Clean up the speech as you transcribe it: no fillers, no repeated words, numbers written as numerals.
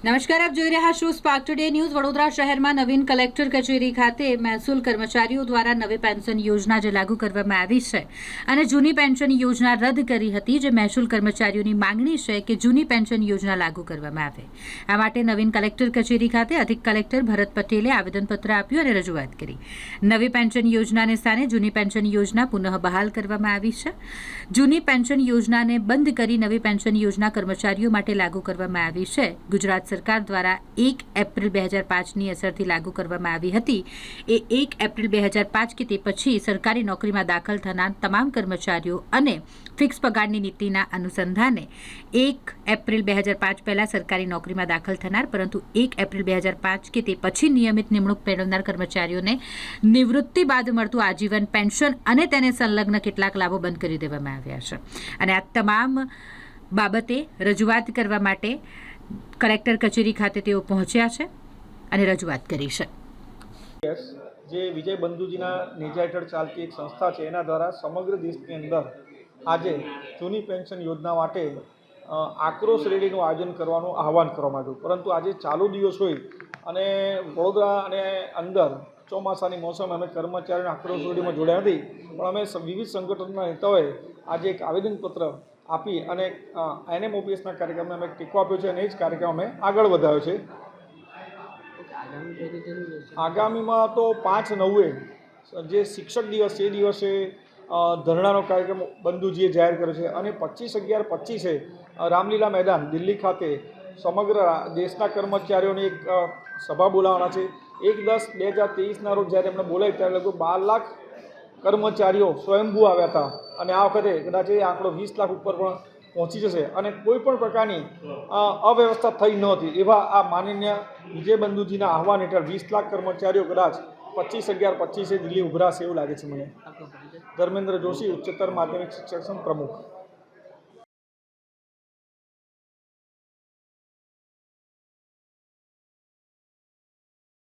નમસ્કાર, આપ જોઈ રહ્યા છો સ્પાર્ક ટુડે ન્યૂઝ। વડોદરા શહેરમાં નવીન કલેક્ટર કચેરી ખાતે મહેસૂલ કર્મચારીઓ દ્વારા નવી પેન્શન યોજના જે લાગુ કરવામાં આવી છે અને જૂની પેન્શન યોજના રદ કરી હતી, જે મહેસૂલ કર્મચારીઓની માંગણી છે કે જૂની પેન્શન યોજના લાગુ કરવામાં આવે। આ માટે નવીન કલેક્ટર કચેરી ખાતે અધિક કલેક્ટર ભરત પટેલે આવેદનપત્ર આપ્યું અને રજૂઆત કરી। નવી પેન્શન યોજનાને સ્થાને જૂની પેન્શન યોજના પુનઃ બહાલ કરવામાં આવી છે। જૂની પેન્શન યોજનાને બંધ કરી નવી પેન્શન યોજના કર્મચારીઓ માટે લાગુ કરવામાં આવી છે। ગુજરાત સરકાર દ્વારા 1 એપ્રિલ 2005ની અસરથી લાગુ કરવામાં આવી હતી। એ 1 એપ્રિલ 2005 કે તે પછી સરકારી નોકરીમાં દાખલ થનાર તમામ કર્મચારીઓ અને ફિક્સ પગારની નીતિના અનુસંધાને 1 એપ્રિલ 2005 પહેલાં સરકારી નોકરીમાં દાખલ થનાર પરંતુ 1 એપ્રિલ 2005 કે તે પછી નિયમિત નિમણૂક મેળવનાર કર્મચારીઓને નિવૃત્તિ બાદ મળતું આજીવન પેન્શન અને તેને સંલગ્ન કેટલાક લાભો બંધ કરી દેવામાં આવ્યા છે અને આ તમામ બાબતે રજૂઆત કરવા માટે કલેક્ટર કચેરી ખાતે તેઓ પહોંચ્યા છે અને રજૂઆત કરી છે। જે વિજય બંધુજીના નેજા હેઠળ ચાલતી એક સંસ્થા છે, એના દ્વારા સમગ્ર દેશની અંદર આજે જૂની પેન્શન યોજના માટે આક્રોશ રેલીનું આયોજન કરવાનું આહવાન કરવામાં આવ્યું। પરંતુ આજે ચાલુ દિવસ હોય અને વડોદરા અને અંદર ચોમાસાની મોસમ અમે કર્મચારીઓને આક્રોશ રેલીમાં જોડ્યા નથી, પણ અમે વિવિધ સંગઠનોના નેતાઓએ આજે એક આવેદનપત્ર આપી અને NMOPSના કાર્યક્રમને અમે ટેકો આપ્યો છે અને એ જ કાર્યક્રમ અમે આગળ વધાર્યો છે। આગામીમાં તો 5/9 જે શિક્ષક દિવસ છે એ દિવસે ધરણાનો કાર્યક્રમ બંધુજીએ જાહેર કર્યો છે અને 25/11/25 રામલીલા મેદાન દિલ્હી ખાતે સમગ્ર દેશના કર્મચારીઓની એક સભા બોલાવવાના છે। 1/10/2023ના રોજ જ્યારે એમણે બોલાવી ત્યારે લગભગ 12 લાખ કર્મચારીઓ સ્વયંભૂ આવ્યા હતા અને આ વખતે કદાચ એ આંકડો 20 લાખ ઉપર પણ પહોંચી જશે અને કોઈ પણ પ્રકારની અવ્યવસ્થા થઈ નહોતી। એવા આ માનનીય વિજય બંધુજીના આહવાન હેઠળ 20 લાખ કર્મચારીઓ કદાચ 25/11/25 દિલ્હી ઉભરાશે એવું લાગે છે મને। ધર્મેન્દ્ર જોશી, ઉચ્ચતર માધ્યમિક શિક્ષક સંઘ પ્રમુખ।